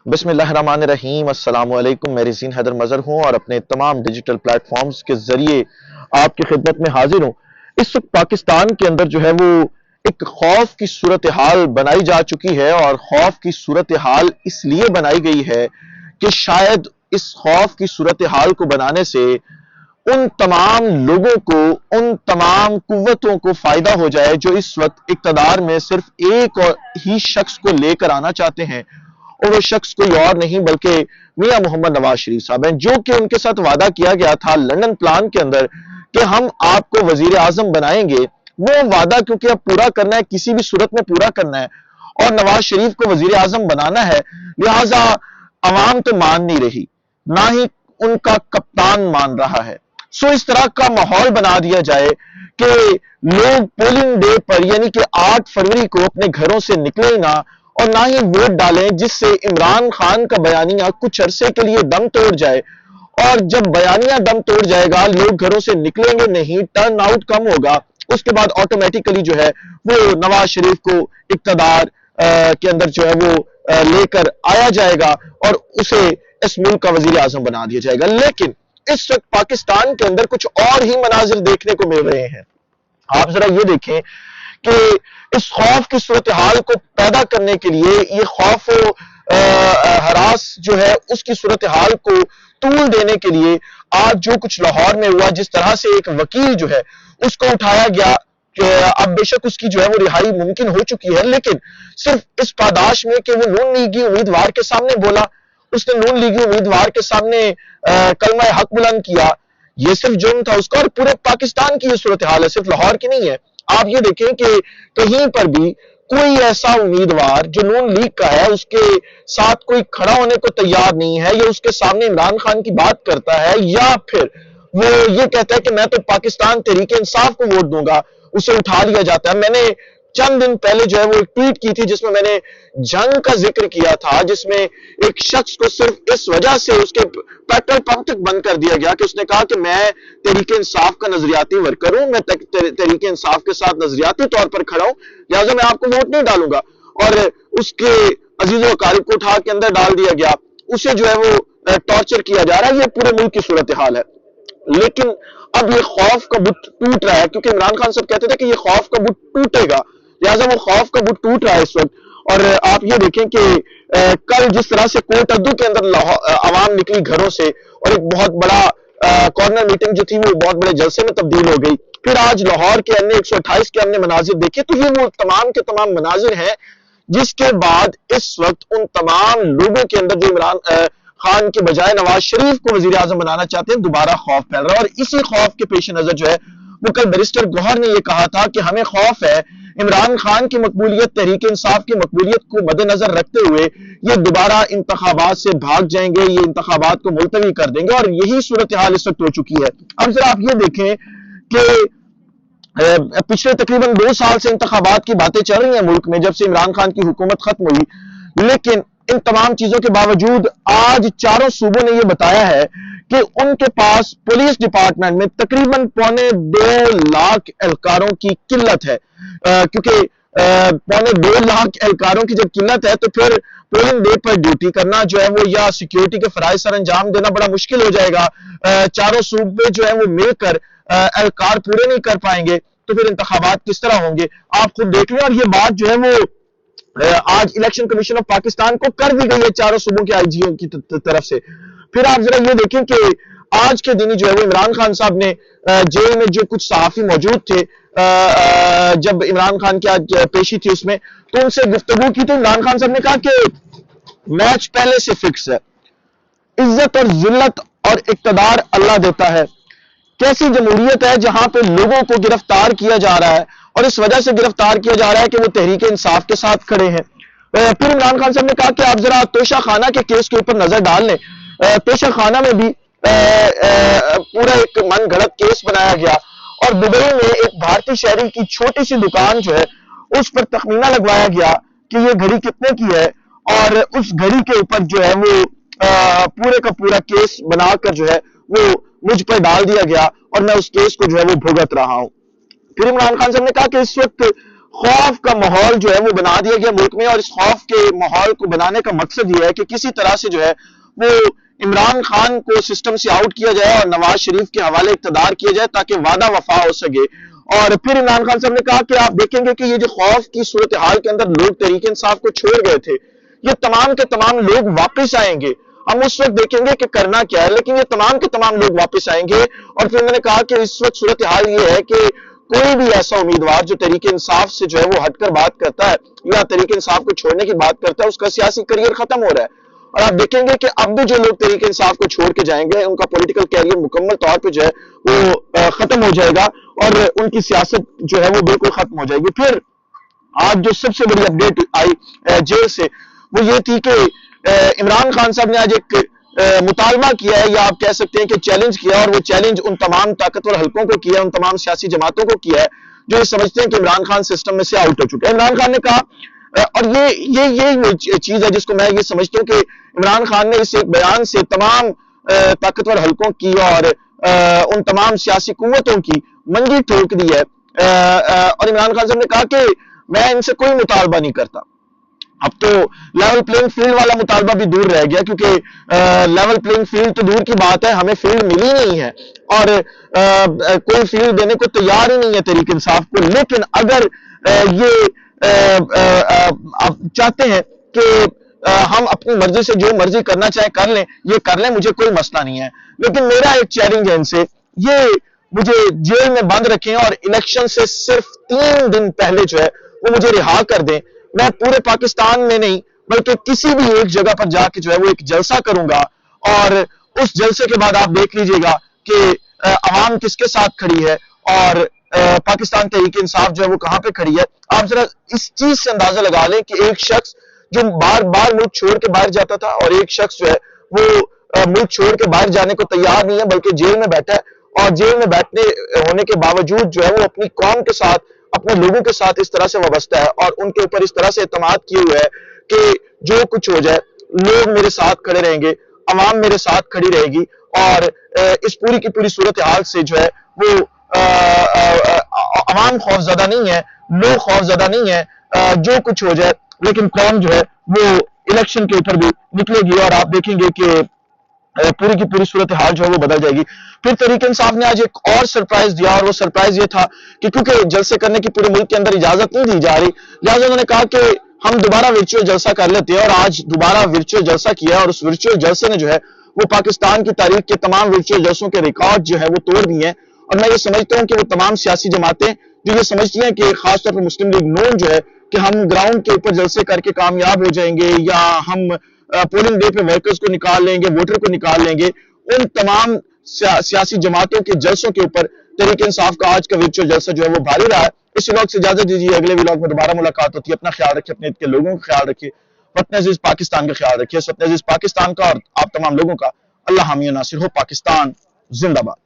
بسم اللہ الرحمن الرحیم۔ السلام علیکم، میں رزین حیدر مظہر ہوں اور اپنے تمام ڈیجیٹل پلیٹ فارمز کے ذریعے آپ کی خدمت میں حاضر ہوں۔ اس وقت پاکستان کے اندر جو ہے وہ ایک خوف کی صورتحال بنائی جا چکی ہے، اور خوف کی صورتحال اس لیے بنائی گئی ہے کہ شاید اس خوف کی صورتحال کو بنانے سے ان تمام لوگوں کو، ان تمام قوتوں کو فائدہ ہو جائے جو اس وقت اقتدار میں صرف ایک اور ہی شخص کو لے کر آنا چاہتے ہیں، اور وہ شخص کوئی اور نہیں بلکہ میاں محمد نواز شریف صاحب ہیں، جو کہ ان کے ساتھ وعدہ کیا گیا تھا لندن پلان کے اندر کہ ہم آپ کو وزیر اعظم بنائیں گے۔ وہ وعدہ کیونکہ اب پورا کرنا ہے، کسی بھی صورت میں پورا کرنا ہے، اور نواز شریف کو وزیر اعظم بنانا ہے، لہٰذا عوام تو مان نہیں رہی، نہ ہی ان کا کپتان مان رہا ہے۔ سو اس طرح کا ماحول بنا دیا جائے کہ لوگ پولنگ ڈے پر یعنی کہ 8 فروری کو اپنے گھروں سے نکلیں نہ، اور نہ ہی ووٹ ڈالیں، جس سے عمران خان کا بیانیہ کچھ عرصے کے لیے دم توڑ جائے، اور جب بیانیہ دم توڑ جائے گا، لوگ گھروں سے نکلیں گے نہیں، ٹرن آؤٹ کم ہوگا، اس کے بعد آٹومیٹیکلی جو ہے وہ نواز شریف کو اقتدار کے اندر جو ہے وہ لے کر آیا جائے گا اور اسے اس ملک کا وزیر اعظم بنا دیا جائے گا۔ لیکن اس وقت پاکستان کے اندر کچھ اور ہی مناظر دیکھنے کو مل رہے ہیں۔ آپ ذرا یہ دیکھیں کہ اس خوف کی صورتحال کو پیدا کرنے کے لیے، یہ خوف و ہراس جو ہے اس کی صورتحال کو طول دینے کے لیے آج جو کچھ لاہور میں ہوا، جس طرح سے ایک وکیل جو ہے اس کو اٹھایا گیا کہ اب بے شک اس کی جو ہے وہ رہائی ممکن ہو چکی ہے، لیکن صرف اس پاداش میں کہ وہ نون لیگی امیدوار کے سامنے بولا، اس نے نون لیگی امیدوار کے سامنے کلمہ حق بلند کیا، یہ صرف جرم تھا اس کا، اور پورے پاکستان کی یہ صورتحال ہے، صرف لاہور کی نہیں ہے۔ آپ یہ دیکھیں کہ کہیں پر بھی کوئی ایسا امیدوار جو نون لیگ کا ہے اس کے ساتھ کوئی کھڑا ہونے کو تیار نہیں ہے، یا اس کے سامنے عمران خان کی بات کرتا ہے، یا پھر وہ یہ کہتا ہے کہ میں تو پاکستان تحریک انصاف کو ووٹ دوں گا، اسے اٹھا لیا جاتا ہے۔ میں نے چند دن پہلے جو ہے وہ ایک ٹویٹ کی تھی جس میں میں نے جنگ کا ذکر کیا تھا، جس میں ایک شخص کو صرف اس وجہ سے اس کے پیٹرول پمپ تک بند کر دیا گیا کہ اس نے کہا کہ میں تحریک انصاف کا نظریاتی ورکر ہوں، میں تحریک انصاف کے ساتھ نظریاتی طور پر کھڑا ہوں، لہٰذا میں آپ کو ووٹ نہیں ڈالوں گا، اور اس کے عزیز و اقارب کو اٹھا کے اندر ڈال دیا گیا، اسے جو ہے وہ ٹارچر کیا جا رہا ہے۔ یہ پورے ملک کی صورتحال ہے، لیکن اب یہ خوف کا بت ٹوٹ رہا ہے، کیونکہ عمران خان صاحب کہتے تھے کہ یہ خوف کا بت ٹوٹے گا، لہٰذا وہ خوف کا بت ٹوٹ رہا ہے اس وقت۔ اور آپ یہ دیکھیں کہ کل جس طرح سے کوٹ ادو کے اندر عوام نکلی گھروں سے، اور ایک بہت بڑا کارنر میٹنگ جو تھی وہ بہت بڑے جلسے میں تبدیل ہو گئی، پھر آج لاہور کے اندر 128 کے ہم نے مناظر دیکھے، تو یہ وہ تمام کے تمام مناظر ہیں جس کے بعد اس وقت ان تمام لوگوں کے اندر جو عمران خان کے بجائے نواز شریف کو وزیر اعظم بنانا چاہتے ہیں، دوبارہ خوف پھیل رہا ہے۔ اور اسی خوف کے پیش نظر جو ہے وہ کل بیرسٹر گوہر نے یہ کہا تھا کہ ہمیں خوف ہے عمران خان کی مقبولیت، تحریک انصاف کی مقبولیت کو مد نظر رکھتے ہوئے یہ دوبارہ انتخابات سے بھاگ جائیں گے، یہ انتخابات کو ملتوی کر دیں گے، اور یہی صورتحال اس وقت ہو چکی ہے۔ اب ذرا آپ یہ دیکھیں کہ پچھلے تقریباً 2 سال سے انتخابات کی باتیں چل رہی ہیں ملک میں، جب سے عمران خان کی حکومت ختم ہوئی، لیکن ان تمام چیزوں کے باوجود آج چاروں صوبوں نے یہ بتایا ہے کہ ان کے پاس پولیس ڈپارٹمنٹ میں تقریباً 2.25 لاکھ اہلکاروں کی قلت ہے، کیونکہ 2.25 لاکھ اہلکاروں کی جب قلت ہے تو پھر پولنگ ڈے پر ڈیوٹی کرنا جو ہے وہ، یا سیکیورٹی کے فرائض سر انجام دینا بڑا مشکل ہو جائے گا۔ چاروں صوبے جو ہے وہ مل کر اہلکار پورے نہیں کر پائیں گے، تو پھر انتخابات کس طرح ہوں گے؟ آپ خود دیکھ لیں۔ اور یہ بات جو ہے وہ آج الیکشن کمیشن آف پاکستان کو کر دی گئی ہے چاروں صوبوں کے آئی جی او کی طرف سے۔ پھر آپ ذرا یہ دیکھیں کہ آج کے دن جو ہے وہ عمران خان صاحب نے جیل میں جو کچھ صحافی موجود تھے، جب عمران خان کی آج پیشی تھی اس میں، تو ان سے گفتگو کی تو عمران خان صاحب نے کہا کہ میچ پہلے سے فکس ہے، عزت اور ذلت اور اقتدار اللہ دیتا ہے۔ کیسی جمہوریت ہے جہاں پہ لوگوں کو گرفتار کیا جا رہا ہے، اور اس وجہ سے گرفتار کیا جا رہا ہے کہ وہ تحریک انصاف کے ساتھ کھڑے ہیں۔ پھر عمران خان صاحب نے کہا کہ آپ ذرا توشہ خانہ کے کیس کے اوپر نظر ڈال لیں۔ توشہ خانہ میں بھی پورا ایک من گھڑت کیس بنایا گیا، اور دبئی میں ایک بھارتی شہری کی چھوٹی سی دکان جو ہے اس پر تخمینہ لگوایا گیا کہ یہ گھڑی کتنے کی ہے، اور اس گھڑی کے اوپر جو ہے وہ پورے کا پورا کیس بنا کر جو ہے وہ مجھ پر ڈال دیا گیا، اور میں اس کیس کو جو ہے وہ بھگت رہا ہوں۔ پھر عمران خان صاحب نے کہا کہ اس وقت خوف کا ماحول جو ہے وہ بنا دیا گیا ملک میں، اور اس خوف کے ماحول کو بنانے کا مقصد یہ ہے کہ کسی طرح سے جو ہے وہ عمران خان کو سسٹم سے آؤٹ کیا جائے اور نواز شریف کے حوالے اقتدار کیا جائے تاکہ وعدہ وفا ہو سکے۔ اور پھر عمران خان صاحب نے کہا کہ آپ دیکھیں گے کہ یہ جو خوف کی صورتحال کے اندر لوگ تحریک انصاف کو چھوڑ گئے تھے، یہ تمام کے تمام لوگ واپس آئیں گے، ہم اس وقت دیکھیں گے کہ کرنا کیا ہے، لیکن یہ تمام کے تمام لوگ واپس آئیں گے۔ اور پھر میں نے کہا کہ اس وقت صورتحال یہ ہے کہ کوئی بھی ایسا امیدوار جو تحریک انصاف سے جو ہے وہ ہٹ کر بات کرتا ہے یا تحریک انصاف کو چھوڑنے کی بات کرتا ہے، اس کا سیاسی کریئر ختم ہو رہا ہے۔ اور آپ دیکھیں گے کہ اب بھی جو لوگ تحریک انصاف کو چھوڑ کے جائیں گے، ان کا پولیٹیکل کیریئر مکمل طور پہ جو ہے وہ ختم ہو جائے گا، اور ان کی سیاست جو ہے وہ بالکل ختم ہو جائے گی۔ پھر آج جو سب سے بڑی اپڈیٹ آئی جیل سے، وہ یہ تھی کہ عمران خان صاحب نے آج ایک مطالبہ کیا ہے، یا آپ کہہ سکتے ہیں کہ چیلنج کیا، اور وہ چیلنج ان تمام طاقتور حلقوں کو کیا ہے، ان تمام سیاسی جماعتوں کو کیا ہے جو یہ سمجھتے ہیں کہ عمران خان سسٹم میں سے آؤٹ ہو چکے ہیں۔ عمران خان نے کہا، اور یہ چیز ہے جس کو میں یہ سمجھتا ہوں کہ عمران خان نے اس ایک بیان سے تمام طاقتور حلقوں کی اور ان تمام سیاسی قوتوں کی منگی ٹھوک دی ہے۔ اور عمران خان صاحب نے کہا کہ میں ان سے کوئی مطالبہ نہیں کرتا۔ اب تو لیول پلینگ فیلڈ والا مطالبہ بھی دور رہ گیا، کیونکہ لیول پلینگ فیلڈ تو دور کی بات ہے، ہمیں فیلڈ ملی نہیں ہے، اور کوئی فیلڈ دینے کو تیار ہی نہیں ہے تحریک انصاف کو۔ لیکن اگر یہ آپ چاہتے ہیں کہ ہم اپنی مرضی سے جو مرضی کرنا چاہیں کر لیں، یہ کر لیں، مجھے کوئی مسئلہ نہیں ہے، لیکن میرا ایک چیلنج ہے ان سے، یہ مجھے جیل میں بند رکھیں اور الیکشن سے صرف 3 دن پہلے جو ہے وہ مجھے رہا کر دیں۔ میں پورے پاکستان میں نہیں بلکہ کسی بھی ایک جگہ پر جا کے جو ہے وہ ایک جلسہ کروں گا، اور اس جلسے کے بعد آپ دیکھ لیجئے گا کہ عوام کس کے ساتھ کھڑی ہے، اور پاکستان تحریک انصاف جو ہے وہ کہاں پہ کھڑی ہے۔ آپ ذرا اس چیز سے اندازہ لگا لیں کہ ایک شخص جو بار بار ملک چھوڑ کے باہر جاتا تھا، اور ایک شخص جو ہے وہ ملک چھوڑ کے باہر جانے کو تیار نہیں ہے بلکہ جیل میں بیٹھا ہے، اور جیل میں بیٹھنے ہونے کے باوجود جو ہے وہ اپنی قوم کے ساتھ، اپنے لوگوں کے ساتھ اس طرح سے وابستہ ہے، اور ان کے اوپر اس طرح سے اعتماد کیے ہوئے ہے کہ جو کچھ ہو جائے لوگ میرے ساتھ کھڑے رہیں گے، عوام میرے ساتھ کھڑی رہے گی، اور اس پوری کی پوری صورتحال سے جو ہے وہ عوام خوف زدہ نہیں ہے، لوگ خوف زدہ نہیں ہے، جو کچھ ہو جائے، لیکن قوم جو ہے وہ الیکشن کے اوپر بھی نکلے گی، اور آپ دیکھیں گے کہ پوری کی پوری صورتحال جو ہے وہ بدل جائے گی۔ پھر تحریک انصاف نے آج ایک اور سرپرائز دیا، اور وہ سرپرائز یہ تھا کہ کیونکہ جلسے کرنے کی پورے ملک کے اندر اجازت نہیں دی جا رہی، لہٰذا انہوں نے کہا کہ ہم دوبارہ ورچوئل جلسہ کر لیتے ہیں، اور آج دوبارہ ورچوئل جلسہ کیا، اور اس ورچوئل جلسے نے جو ہے وہ پاکستان کی تاریخ کے تمام ورچوئل جلسوں کے ریکارڈ جو ہے وہ توڑ دیے ہیں۔ اور میں یہ سمجھتا ہوں کہ وہ تمام سیاسی جماعتیں جو یہ سمجھتی ہیں کہ خاص طور پر مسلم لیگ نون جو ہے کہ ہم گراؤنڈ کے اوپر جلسے کر کے کامیاب ہو جائیں گے، یا ہم پولنگ ڈے پہ ورکرز کو نکال لیں گے، ووٹر کو نکال لیں گے، ان تمام سیاسی جماعتوں کے جلسوں کے اوپر تحریک انصاف کا آج کا ورچوئل جلسہ جو ہے وہ بھاری رہا ہے۔ اس ولاگ سے اجازت دیجیے، اگلے ولاگ میں دوبارہ ملاقات ہوتی ہے۔ اپنا خیال رکھیے، اپنے کے لوگوں کا خیال رکھیے، وطن عزیز پاکستان کا خیال رکھیے، وطن عزیز پاکستان کا اور آپ تمام لوگوں کا اللہ حامی و ناصر ہو۔ پاکستان زندہ باد۔